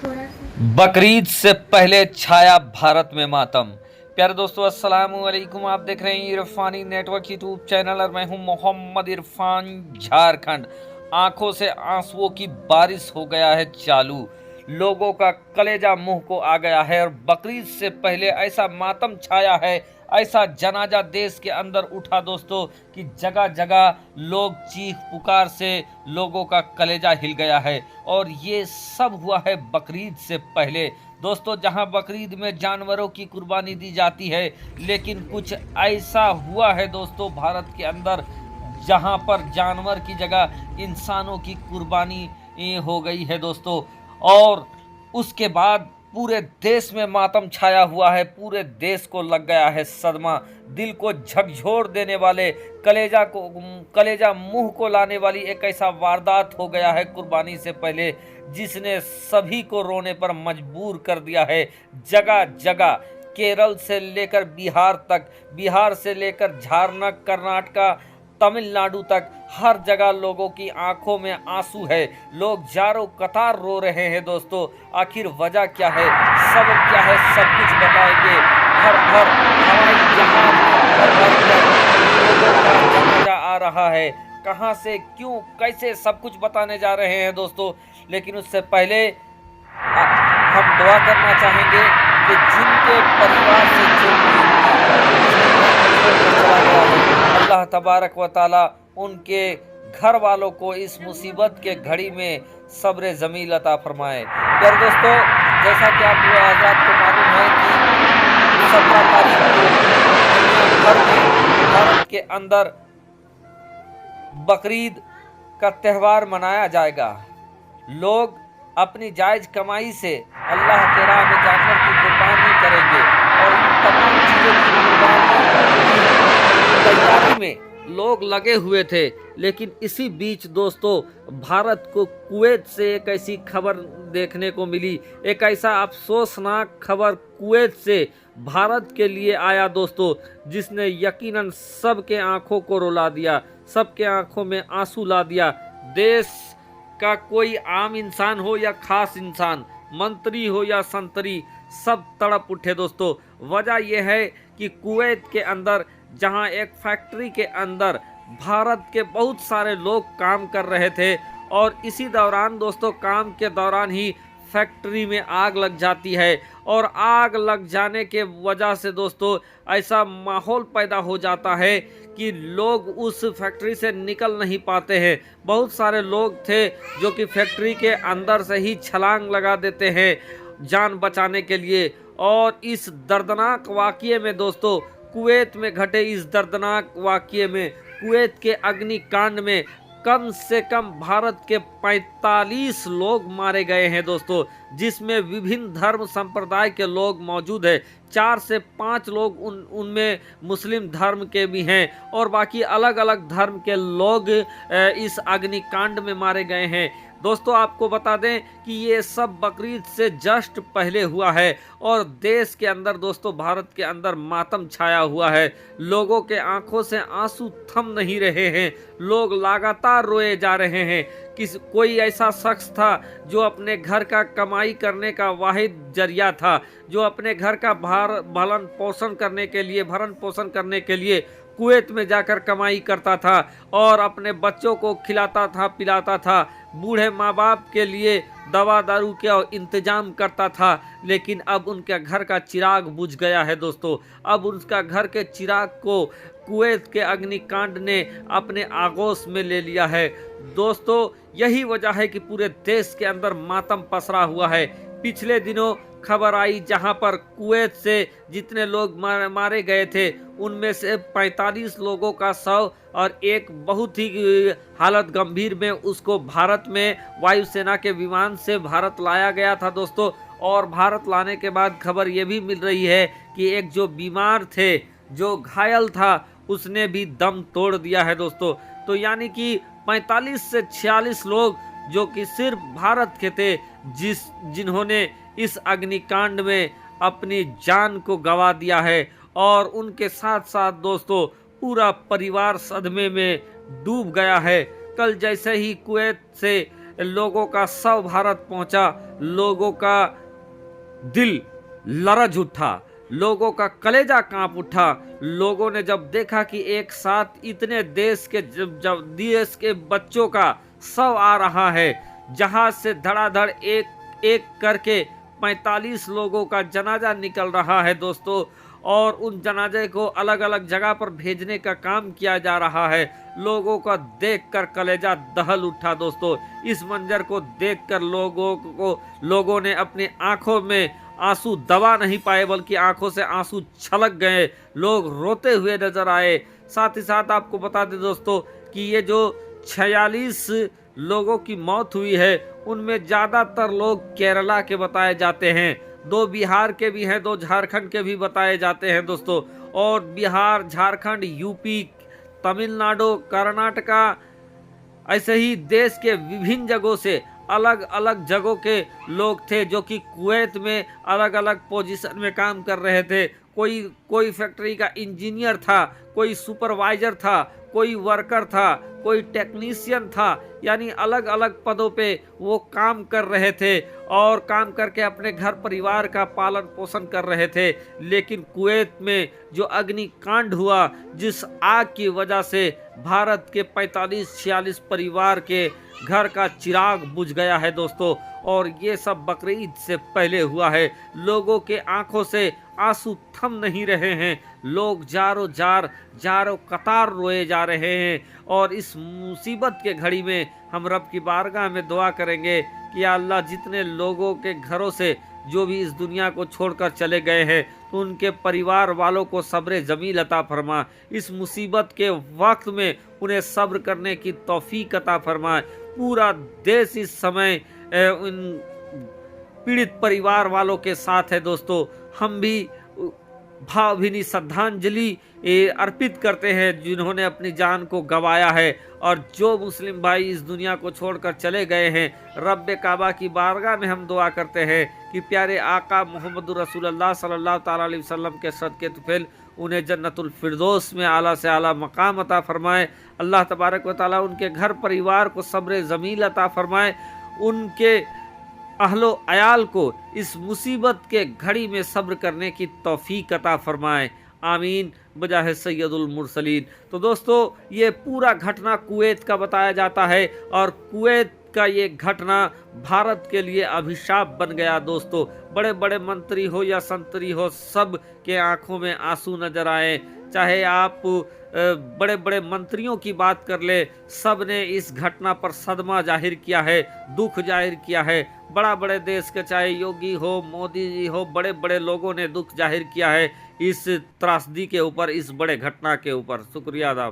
बकरीद से पहले छाया भारत में मातम। प्यारे दोस्तों, अस्सलाम वालेकुम। आप देख रहे हैं इरफानी नेटवर्क यूट्यूब चैनल और मैं हूं मोहम्मद इरफान। झारखंड आंखों से आंसुओं की बारिश हो गया है चालू। लोगों का कलेजा मुंह को आ गया है और बकरीद से पहले ऐसा मातम छाया है, ऐसा जनाजा देश के अंदर उठा दोस्तों कि जगह जगह लोग चीख पुकार से लोगों का कलेजा हिल गया है। और ये सब हुआ है बकरीद से पहले दोस्तों, जहां बकरीद में जानवरों की कुर्बानी दी जाती है, लेकिन कुछ ऐसा हुआ है दोस्तों भारत के अंदर जहां पर जानवर की जगह इंसानों की कुर्बानी हो गई है दोस्तों। और उसके बाद पूरे देश में मातम छाया हुआ है, पूरे देश को लग गया है सदमा। दिल को झकझोर देने वाले, कलेजा मुंह को लाने वाली एक ऐसा वारदात हो गया है कुर्बानी से पहले, जिसने सभी को रोने पर मजबूर कर दिया है। जगह जगह केरल से लेकर बिहार तक, बिहार से लेकर झारखंड, कर्नाटका, तमिलनाडु तक हर जगह लोगों की आंखों में आंसू है। लोग जारो कतार रो रहे हैं दोस्तों। आखिर वजह क्या है, सबब क्या है, सब कुछ बताएंगे। घर घर हवाई जहाज में भर भर कर लोगों का जनाजा आ रहा है। कहां से, क्यों, कैसे, सब कुछ बताने जा रहे हैं दोस्तों। लेकिन उससे पहले हम दुआ करना चाहेंगे कि जिनके परिवार से जो चला गया है, अल्लाह तबारक व ताला उनके घर वालों को इस मुसीबत के घड़ी में सब्र जमील अता फरमाए। प्यारे दोस्तों, जैसा कि आप हज़रात को मालूम है कि 17 तारीख को दुनिया भर में भारत के अंदर बकरीद का त्यौहार मनाया जाएगा। लोग अपनी जायज कमाई से अल्लाह के राह में जानवर की कुर्बानी करेंगे और इन तमाम चीज़ों की कुर्बानी तैयारी में लोग लगे हुए थे। लेकिन इसी बीच दोस्तों भारत को कुवैत से एक ऐसी खबर देखने को मिली, एक ऐसा अफसोसनाक खबर कुवैत से भारत के लिए आया दोस्तों, जिसने यकीनन सबके आंखों को रुला दिया, सबके आंखों में आंसू ला दिया। देश का कोई आम इंसान हो या खास इंसान, मंत्री हो या संतरी, सब तड़प उठे दोस्तों। वजह यह है कि कुवैत के अंदर, जहां एक फैक्ट्री के अंदर भारत के बहुत सारे लोग काम कर रहे थे, और इसी दौरान दोस्तों, काम के दौरान ही फैक्ट्री में आग लग जाती है। और आग लग जाने के वजह से दोस्तों ऐसा माहौल पैदा हो जाता है कि लोग उस फैक्ट्री से निकल नहीं पाते हैं। बहुत सारे लोग थे जो कि फैक्ट्री के अंदर से ही छलांग लगा देते हैं जान बचाने के लिए। और इस दर्दनाक वाक़ये में दोस्तों, कुवैत में घटे इस दर्दनाक वाक़ये में, कुवैत के अग्निकांड में कम से कम भारत के 45 लोग मारे गए हैं दोस्तों, जिसमें विभिन्न धर्म संप्रदाय के लोग मौजूद हैं। 4 से 5 लोग उनमें मुस्लिम धर्म के भी हैं और बाकी अलग अलग धर्म के लोग इस अग्निकांड में मारे गए हैं। दोस्तों आपको बता दें कि ये सब बकरीद से जस्ट पहले हुआ है और देश के अंदर दोस्तों, भारत के अंदर मातम छाया हुआ है। लोगों के आंखों से आंसू थम नहीं रहे हैं, लोग लगातार रोए जा रहे हैं। कोई ऐसा शख्स था जो अपने घर का कमाई करने का वाहिद जरिया था, जो अपने घर का भरण पोषण करने के लिए कुवैत में जाकर कमाई करता था और अपने बच्चों को खिलाता था, पिलाता था, बूढ़े माँ बाप के लिए दवा दारू का इंतजाम करता था। लेकिन अब उनके घर का चिराग बुझ गया है दोस्तों। अब उनका घर के चिराग को कुवैत के अग्निकांड ने अपने आगोश में ले लिया है दोस्तों। यही वजह है कि पूरे देश के अंदर मातम पसरा हुआ है। पिछले दिनों खबर आई जहां पर कुवैत से जितने लोग मारे गए थे, उनमें से 45 लोगों का शव और एक बहुत ही हालत गंभीर में उसको भारत में वायुसेना के विमान से भारत लाया गया था दोस्तों। और भारत लाने के बाद खबर ये भी मिल रही है कि एक जो बीमार थे, जो घायल था, उसने भी दम तोड़ दिया है दोस्तों। तो यानी कि 45 से 46 लोग जो कि सिर्फ भारत के थे, जिन्होंने इस अग्निकांड में अपनी जान को गंवा दिया है। और उनके साथ साथ दोस्तों पूरा परिवार सदमे में डूब गया है। कल जैसे ही कुवैत से लोगों का शव भारत पहुंचा, लोगों का दिल लरज उठा, लोगों का कलेजा कांप उठा। लोगों ने जब देखा कि एक साथ इतने देश के बच्चों का शव आ रहा है, जहाज से धड़ाधड़ एक एक करके 45 लोगों का जनाजा निकल रहा है दोस्तों, और उन जनाजे को अलग अलग जगह पर भेजने का काम किया जा रहा है। लोगों का देखकर कलेजा दहल उठा दोस्तों। इस मंजर को देखकर लोगों ने अपनी आंखों में आंसू दबा नहीं पाए, बल्कि आंखों से आंसू छलक गए। लोग रोते हुए नजर आए। साथ ही साथ आपको बता दें दोस्तों कि ये जो 46 लोगों की मौत हुई है, उनमें ज्यादातर लोग केरला के बताए जाते हैं। 2 बिहार के भी हैं, 2 झारखंड के भी बताए जाते हैं दोस्तों। और बिहार, झारखंड, यूपी, तमिलनाडु, कर्नाटका, ऐसे ही देश के विभिन्न जगहों से अलग अलग जगहों के लोग थे, जो कि कुवैत में अलग अलग पोजीशन में काम कर रहे थे। कोई फैक्ट्री का इंजीनियर था, कोई सुपरवाइजर था, कोई वर्कर था, कोई टेक्नीशियन था, यानी अलग अलग पदों पे वो काम कर रहे थे और काम करके अपने घर परिवार का पालन पोषण कर रहे थे। लेकिन कुवैत में जो अग्निकांड हुआ, जिस आग की वजह से भारत के 45-46 परिवार के घर का चिराग बुझ गया है दोस्तों, और ये सब बकरीद से पहले हुआ है। लोगों के आंखों से आंसू थम नहीं रहे हैं। लोग जारो कतार रोए जा रहे हैं। और इस मुसीबत के घड़ी में हम रब की बारगाह में दुआ करेंगे कि अल्लाह, जितने लोगों के घरों से जो भी इस दुनिया को छोड़कर चले गए हैं, तो उनके परिवार वालों को सब्र जमील अता फरमा। इस मुसीबत के वक्त में उन्हें सब्र करने की तौफीक अता फरमाए। पूरा देश इस समय उन पीड़ित परिवार वालों के साथ है दोस्तों। हम भी भावभीनी श्रद्धांजलि अर्पित करते हैं जिन्होंने अपनी जान को गंवाया है, और जो मुस्लिम भाई इस दुनिया को छोड़कर चले गए हैं, रब्बे काबा की बारगाह में हम दुआ करते हैं कि प्यारे आका मोहम्मद रसूलुल्लाह सल्लल्लाहु ताला अलैहि वसल्लम के सदके तुफैल उन्हें जन्नतुल फिरदौस में आला से आला मकाम अता फरमाए। अल्लाह तबारक व तआला उनके घर परिवार को सब्र जमील अता फरमाए। उनके अहलो अयाल को इस मुसीबत के घड़ी में सब्र करने की तौफीक अता फरमाए। आमीन बजाहे सैयदुल मुरसलीन। तो दोस्तों, ये पूरा घटना कुवैत का बताया जाता है, और कुवैत का ये घटना भारत के लिए अभिशाप बन गया दोस्तों। बड़े बड़े मंत्री हो या संतरी हो, सब के आंखों में आंसू नजर आए। चाहे आप बड़े बड़े मंत्रियों की बात कर ले, सब ने इस घटना पर सदमा जाहिर किया है, दुख जाहिर किया है। बड़ा बड़े देश के, चाहे योगी हो, मोदी जी हो, बड़े बड़े लोगों ने दुख जाहिर किया है इस त्रासदी के ऊपर, इस बड़े घटना के ऊपर। शुक्रिया अदा।